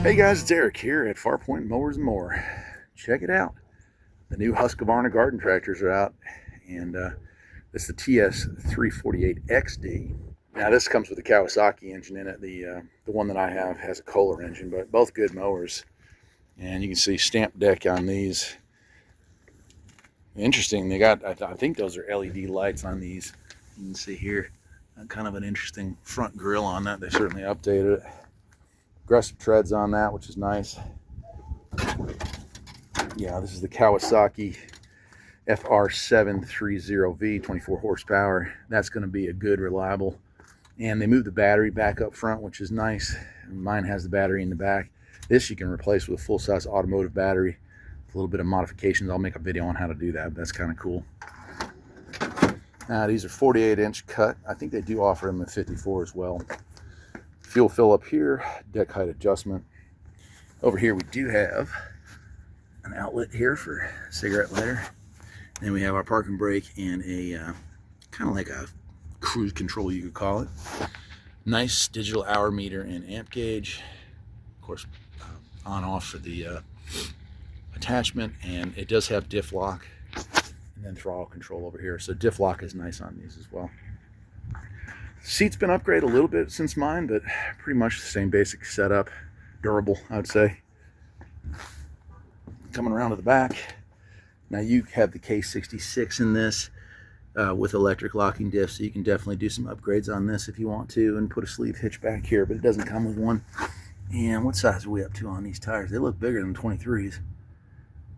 Hey guys, it's Eric here at Farpoint Mowers and More. Check it out. The new Husqvarna garden tractors are out, and this is the TS348XD. Now this comes with a Kawasaki engine in it. The one that I have has a Kohler engine, but both good mowers. And you can see stamp deck on these. Interesting, they got, I think those are LED lights on these. You can see here, kind of an interesting front grille on that. They certainly updated it. Aggressive treads on that, which is nice. Yeah, this is the Kawasaki FR730V, 24 horsepower. That's going to be a good, reliable. And they moved the battery back up front, which is nice. Mine has the battery in the back. This you can replace with a full-size automotive battery. A little bit of modifications. I'll make a video on how to do that, but that's kind of cool. Now, these are 48-inch cut. I think they do offer them at 54 as well. Fuel fill up here, deck height adjustment. Over here we do have an outlet here for cigarette lighter. Then we have our parking brake and a kind of like a cruise control, you could call it. Nice digital hour meter and amp gauge. Of course, on off for the attachment, and it does have diff lock and then throttle control over here. So diff lock is nice on these as well. Seat's been upgraded a little bit since mine, but pretty much the same basic setup. Durable, I would say. Coming around to the back. Now you have the K66 in this with electric locking diff, so you can definitely do some upgrades on this if you want to, and put a sleeve hitch back here, but it doesn't come with one. And what size are we up to on these tires? They look bigger than 23s.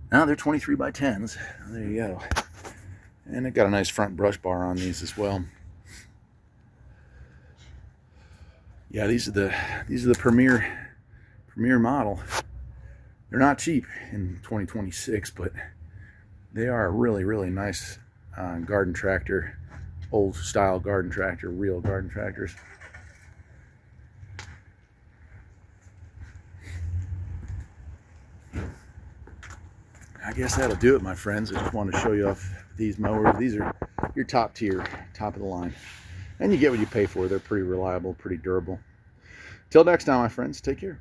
Now they're 23 by 10s. There you go. And it got a nice front brush bar on these as well. Yeah, these are the premier model. They're not cheap in 2026, but they are a really nice garden tractor, old style garden tractor, real garden tractors. I guess that'll do it, my friends. I just wanted to show you off these mowers. These are your top tier, top of the line. And you get what you pay for. They're pretty reliable, pretty durable. Till next time, my friends, take care.